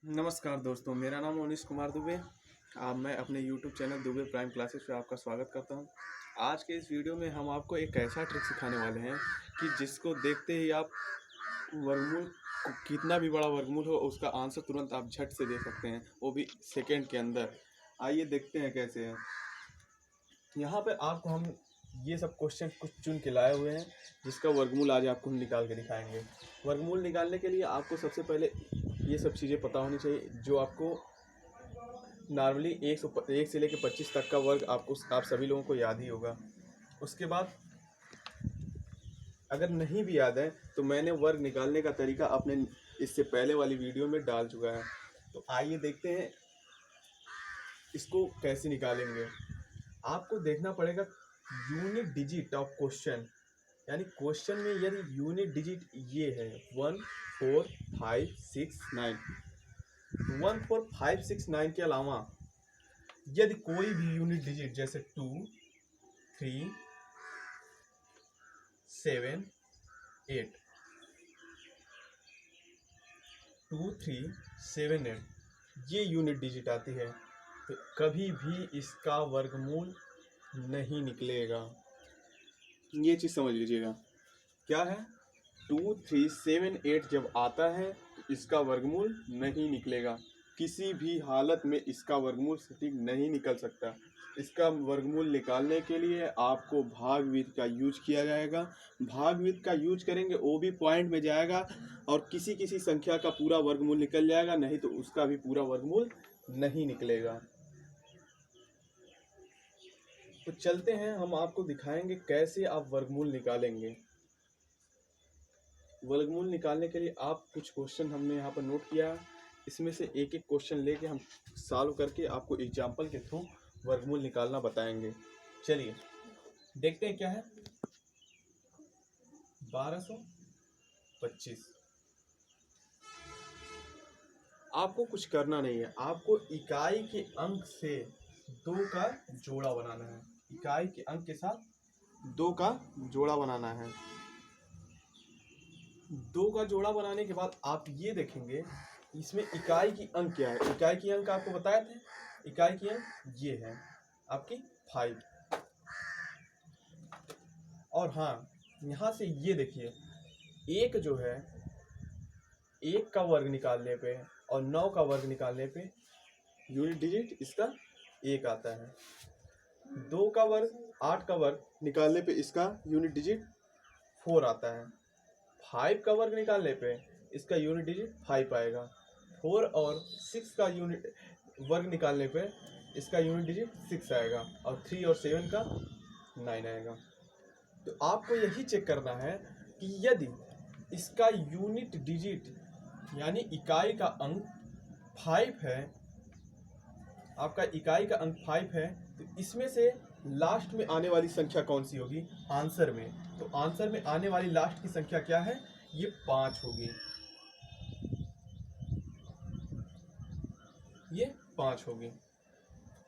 नमस्कार दोस्तों, मेरा नाम मोनीश कुमार दुबे। मैं अपने YouTube channel Dubey prime classes पे आपका स्वागत करता हूं। आज के इस वीडियो में हम आपको एक ऐसा ट्रिक सिखाने वाले हैं कि जिसको देखते ही आप वर्गमूल कितना भी बड़ा वर्गमूल हो उसका आंसर तुरंत आप झट से दे सकते हैं, वो भी सेकेंड के अंदर। आइए देखते हैं कैसे है। यहाँ पे आपको हम ये सब क्वेश्चन कुछ चुन के लाए हुए हैं जिसका वर्गमूल आज आपको हम निकाल के दिखाएंगे। वर्गमूल निकालने के लिए आपको सबसे पहले ये सब चीज़ें पता होनी चाहिए जो आपको नॉर्मली 1 से लेकर 25 तक का वर्ग आप सभी लोगों को याद ही होगा। उसके बाद अगर नहीं भी याद है तो मैंने वर्ग निकालने का तरीका अपने इससे पहले वाली वीडियो में डाल चुका है। तो आइए देखते हैं इसको कैसे निकालेंगे। आपको देखना पड़ेगा यूनिट डिजिट ऑफ क्वेश्चन, यानी क्वेश्चन में यदि यूनिट डिजिट ये है 1 4 5 6 9, 1 4 5 6 9 के अलावा यदि कोई भी यूनिट डिजिट जैसे 2 3 7 8 2 3 7 8 ये यूनिट डिजिट आती है तो कभी भी इसका वर्गमूल नहीं निकलेगा। ये चीज़ समझ लीजिएगा। क्या है 2 3 7 8 जब आता है तो इसका वर्गमूल नहीं निकलेगा। किसी भी हालत में इसका वर्गमूल सटीक नहीं निकल सकता। इसका वर्गमूल निकालने के लिए आपको भागविधि का यूज किया जाएगा। भागविधि का यूज करेंगे वो भी पॉइंट में जाएगा और किसी किसी संख्या का पूरा वर्गमूल निकल जाएगा, नहीं तो उसका भी पूरा वर्गमूल नहीं निकलेगा। तो चलते हैं, हम आपको दिखाएंगे कैसे आप वर्गमूल निकालेंगे। वर्गमूल निकालने के लिए आप कुछ क्वेश्चन हमने यहाँ पर नोट किया है, इसमें से एक एक क्वेश्चन लेके हम सॉल्व करके आपको एग्जाम्पल के थ्रू वर्गमूल निकालना बताएंगे। चलिए देखते हैं क्या है। 1225। आपको कुछ करना नहीं है, आपको इकाई के अंक से 2 का जोड़ा बनाना है। इकाई के अंक के साथ 2 का जोड़ा बनाना है। 2 का जोड़ा बनाने के बाद आप ये देखेंगे इसमें इकाई की अंक क्या है। इकाई की अंक आपको बताए थे, इकाई की अंक ये है आपकी 5। और हाँ, यहाँ से ये देखिए एक जो है 1 का वर्ग निकालने पे और 9 का वर्ग निकालने पे यूनिट डिजिट इसका 1 आता है। 2 का वर्ग 8 का वर्ग निकालने पे इसका यूनिट डिजिट 4 आता है। 5 का वर्ग निकालने पे इसका यूनिट डिजिट 5 आएगा। 4 और 6 का यूनिट वर्ग निकालने पे इसका यूनिट डिजिट 6 आएगा और 3 और 7 का 9 आएगा। तो आपको यही चेक करना है कि यदि इसका यूनिट डिजिट यानी इकाई का अंक 5 है, आपका इकाई का अंक 5 है, तो इसमें से लास्ट में आने वाली संख्या कौन सी होगी आंसर में। तो आंसर में आने वाली लास्ट की संख्या क्या है, ये 5 होगी। ये 5 होगी।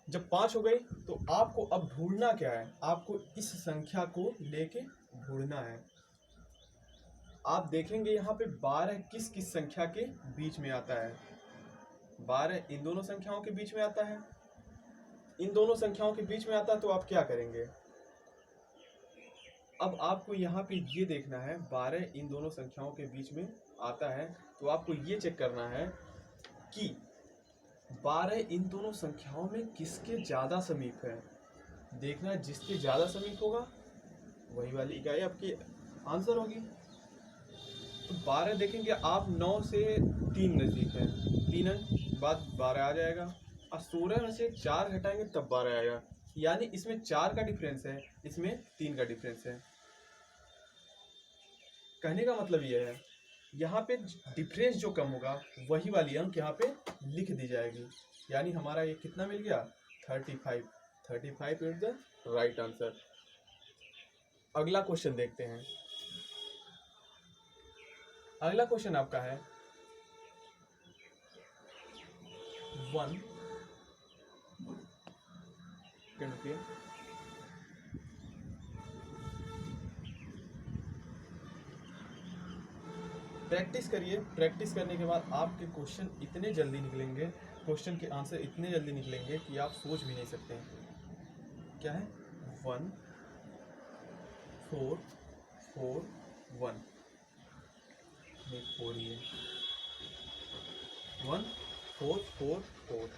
जब 5 हो गई तो आपको अब ढूंढना क्या है, आपको इस संख्या को लेके ढूंढना है। आप देखेंगे यहाँ पे 12 किस किस संख्या के बीच में आता है। 12 इन दोनों संख्याओं के बीच में आता है। इन दोनों संख्याओं के बीच में आता है तो आप क्या करेंगे, अब आपको यहाँ पे ये देखना है 12 इन दोनों संख्याओं के बीच में आता है तो आपको ये चेक करना है कि 12 इन दोनों संख्याओं में किसके ज़्यादा समीप है। देखना है जिसके ज़्यादा समीप होगा वही वाली इकाई आपकी आंसर होगी। तो 12 देखेंगे आप 9 से 3 नज़दीक है, 3 अंक बाद 12 आ जाएगा और 16 में से 4 घटाएंगे तब 12 आएगा। यानी इसमें 4 का डिफरेंस है, इसमें 3 का डिफरेंस है। कहने का मतलब ये है यहाँ पे डिफरेंस जो कम होगा वही वाली अंक यहाँ पे लिख दी जाएगी। यानी हमारा ये कितना मिल गया 35। 35 इज द राइट आंसर। अगला क्वेश्चन देखते हैं। अगला क्वेश्चन आपका है 1 10 प्रैक्टिस करिए। प्रैक्टिस करने के बाद आपके क्वेश्चन इतने जल्दी निकलेंगे, क्वेश्चन के आंसर इतने जल्दी निकलेंगे कि आप सोच भी नहीं सकते। क्या है 1 4 4 1, नहीं 4 ही है, 1 4 4 4।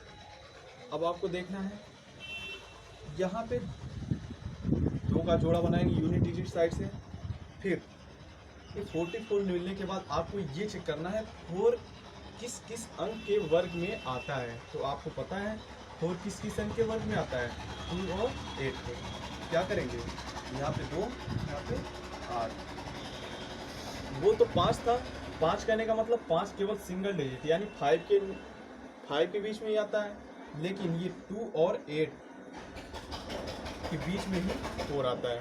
अब आपको देखना है यहाँ पे 2 का जोड़ा बनाएंगे यूनिट डिजिट साइड से। फिर ये 44 मिलने के बाद आपको ये चेक करना है 4 किस किस अंक के वर्ग में आता है। तो आपको पता है 4 किस किस अंक के वर्ग में आता है, 2 और 8 के। क्या करेंगे, यहाँ पे 2, यहाँ पे 8। वो तो 5 था, 5 कहने का मतलब 5 केवल सिंगल डिजिट यानी 5 के बीच में ही आता है। लेकिन ये 2 और 8 के बीच में ही 4 आता है।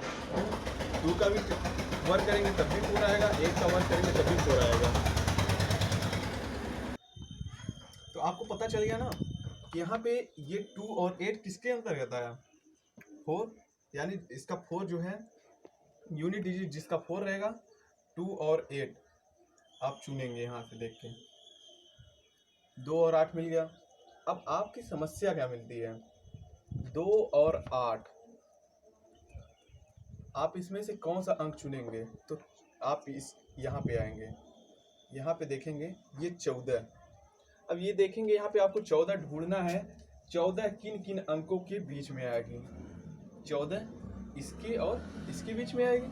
2 का भी वर्क करेंगे तब भी 4 आएगा, 8 का वर्क करेंगे तब भी 4 आएगा। तो आपको पता चल गया ना कि यहाँ पे ये 2 और 8 किसके अंतर्गत आया, 4। यानी इसका 4 जो है यूनिट डिजिट जिसका 4 रहेगा, 2 और 8 आप चुनेंगे यहाँ से देख के। 2 और 8 मिल गया। अब आपकी समस्या क्या मिलती है, 2 और 8, आप इसमें से कौन सा अंक चुनेंगे। तो आप इस यहाँ पे आएंगे, यहाँ पे देखेंगे ये 14। अब ये देखेंगे यहाँ पे आपको 14 ढूंढना है, 14 किन किन अंकों के बीच में आएगी। 14 इसके और इसके बीच में आएगी,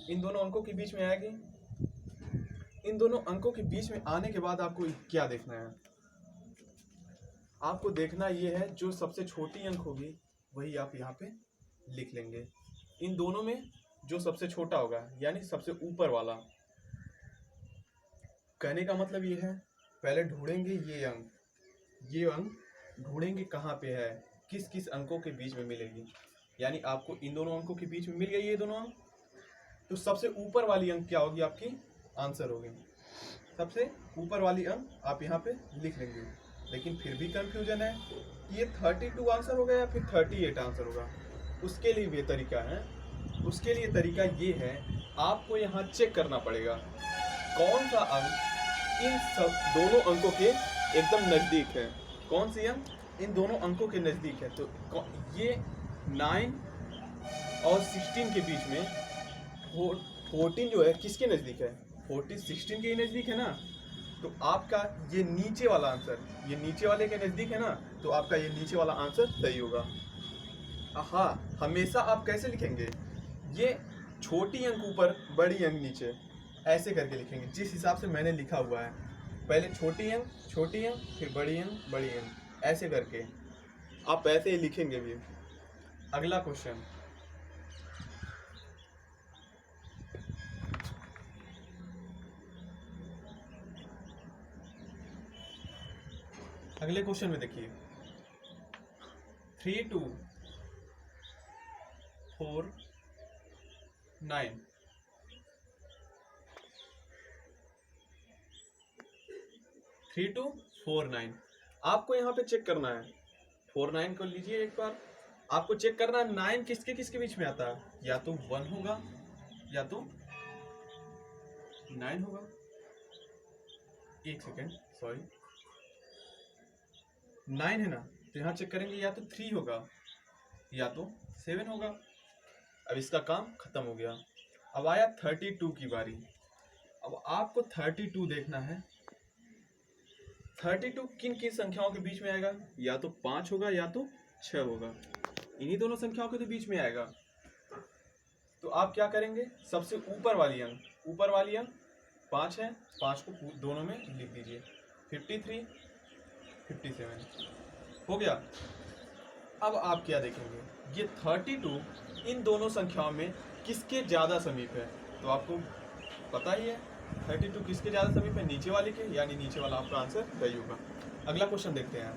इन दोनों अंकों के बीच में आएगी। इन दोनों अंकों के बीच में आने के बाद आपको क्या देखना है, आपको देखना ये है जो सबसे छोटी अंक होगी वही आप यहाँ पे लिख लेंगे। इन दोनों में जो सबसे छोटा होगा यानी सबसे ऊपर वाला। कहने का मतलब ये है पहले ढूंढेंगे ये अंक ढूंढेंगे कहाँ पे है, किस किस अंकों के बीच में मिलेगी। यानी आपको इन दोनों अंकों के बीच में मिल गई ये दोनों अंक, तो सबसे ऊपर वाली अंक क्या होगी, आपकी आंसर होगी। सबसे ऊपर वाली अंक आप यहाँ पे लिख लेंगे। लेकिन फिर भी कंफ्यूजन है कि ये 32 आंसर होगा या फिर 38 आंसर होगा। उसके लिए भी तरीका है, उसके लिए तरीका ये है आपको यहाँ चेक करना पड़ेगा कौन सा अंक इन सब दोनों अंकों के एकदम नज़दीक है। कौन सी अंक इन दोनों अंकों के नज़दीक है। तो ये 9 और 16 के बीच में 14 जो है किसके नज़दीक है, 14 16 के ही नज़दीक है ना। तो आपका ये नीचे वाला आंसर ये नीचे वाले के नज़दीक है ना, तो आपका ये नीचे वाला आंसर सही होगा। हाँ, हमेशा आप कैसे लिखेंगे, ये छोटी अंक ऊपर बड़ी अंक नीचे ऐसे करके लिखेंगे जिस हिसाब से मैंने लिखा हुआ है। पहले छोटी अंक फिर बड़ी अंक ऐसे करके आप ऐसे ही लिखेंगे भी। अगला क्वेश्चन, अगले क्वेश्चन में देखिए 3 2 4 9। 3 2 4 9 आपको यहाँ पे चेक करना है। 4 9 को लीजिए एक बार, आपको चेक करना है 9 किसके किसके बीच में आता है, या तो 1 होगा या तो 9 होगा। एक सेकेंड, सॉरी 9 है ना, तो यहाँ चेक करेंगे या तो 3 होगा या तो 7 होगा। अब इसका काम खत्म हो गया। अब आया 32 की बारी। अब आपको 32 देखना है, 32 किन किन संख्याओं के बीच में आएगा, या तो 5 होगा या तो 6 होगा। इन्हीं दोनों संख्याओं के तो बीच में आएगा। तो आप क्या करेंगे, सबसे ऊपर वाली अंक 5 है, 5 को दोनों में लिख दीजिए। 53 57 हो गया। अब आप क्या देखेंगे, ये 32 इन दोनों संख्याओं में किसके ज़्यादा समीप है। तो आपको पता ही है 32 किसके ज़्यादा समीप है, नीचे वाले के, यानी नीचे वाला आपका आंसर सही होगा। अगला क्वेश्चन देखते हैं।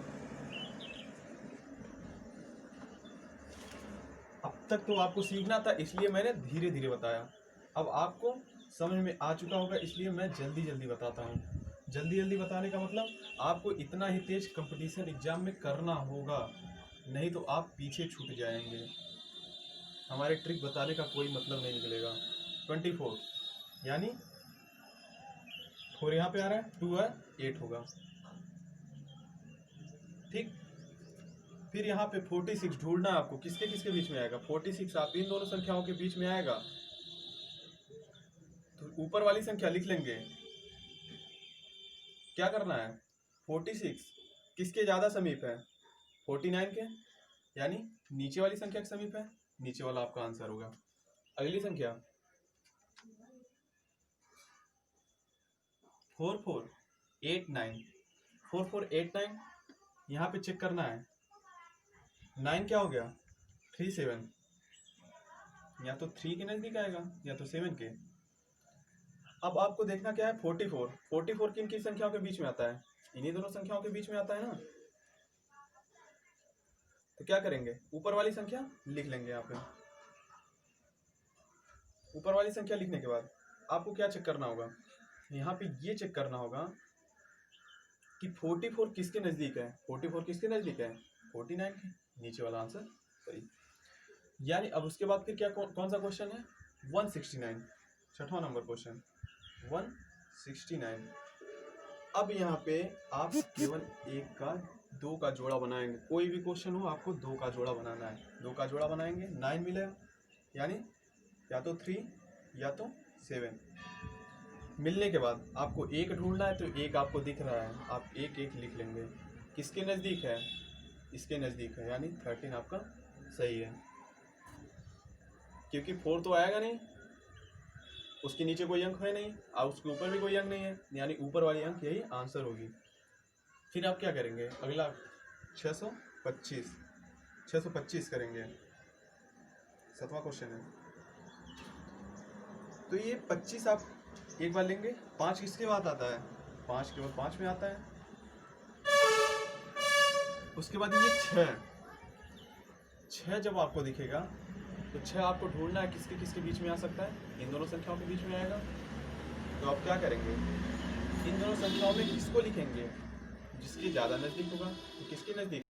अब तक तो आपको सीखना था इसलिए मैंने धीरे धीरे बताया, अब आपको समझ में आ चुका होगा इसलिए मैं जल्दी जल्दी बताता हूँ। जल्दी जल्दी बताने का मतलब आपको इतना ही तेज कंपटीशन एग्जाम में करना होगा, नहीं तो आप पीछे छूट जाएंगे। हमारे ट्रिक बताने का कोई मतलब नहीं निकलेगा। 24 यानी 4 यहाँ पे आ रहा है, 2 है, 8 होगा। ठीक, फिर यहाँ पे 46 ढूंढना है आपको, किसके किसके बीच में आएगा। 46 आप इन दोनों संख्याओं के बीच में आएगा, तो ऊपर वाली संख्या लिख लेंगे। क्या करना है, 46 किसके ज्यादा समीप है, 49 के, यानी नीचे वाली संख्या के समीप है, नीचे वाला आपका आंसर होगा। अगली संख्या 4489, 4489 यहाँ पे चेक करना है। 9 क्या हो गया, 37, या तो 3 के नजदीक आएगा या तो 7 के। अब आपको देखना क्या है, 44, 44 किन किन संख्याओं के बीच में आता है, इन्हीं दोनों संख्याओं के बीच में आता है ना। तो क्या करेंगे, ऊपर वाली संख्या लिख लेंगे यहाँ पे। ऊपर वाली संख्या लिखने के बाद आपको क्या चेक करना होगा, यहाँ पे ये चेक करना होगा कि 44 किसके नजदीक है, 44 किसके नजदीक है, 49 के। नीचे वाला आंसर सही। यानी अब उसके बाद फिर क्या कौन सा क्वेश्चन है, 169, छठवां नंबर क्वेश्चन 169। अब यहाँ पे आप केवल 1 का 2 का जोड़ा बनाएंगे। कोई भी क्वेश्चन हो आपको 2 का जोड़ा बनाना है। 2 का जोड़ा बनाएंगे, 9 मिलेगा, यानी या तो 3 या तो 7। मिलने के बाद आपको 1 ढूंढना है, तो 1 आपको दिख रहा है, आप 1 1 लिख लेंगे। किसके नज़दीक है, इसके नज़दीक है, यानी 13 आपका सही है। क्योंकि 4 तो आएगा नहीं, उसके नीचे कोई अंक है नहीं और उसके ऊपर भी कोई अंक नहीं है, यानी ऊपर वाली अंक यही आंसर होगी। फिर आप क्या करेंगे, अगला 625 करेंगे, 7वां क्वेश्चन है। तो ये 25 आप एक बार लेंगे। 5 किसके बाद आता है, 5 केवल 5 में आता है। उसके बाद ये 6 जब आपको दिखेगा तो 6 आपको ढूंढना है किसके किसके बीच में आ सकता है, इन दोनों संख्याओं के बीच में आएगा। तो आप क्या करेंगे, इन दोनों संख्याओं में किसको लिखेंगे, जिसके ज़्यादा नज़दीक होगा, तो किसके नज़दीक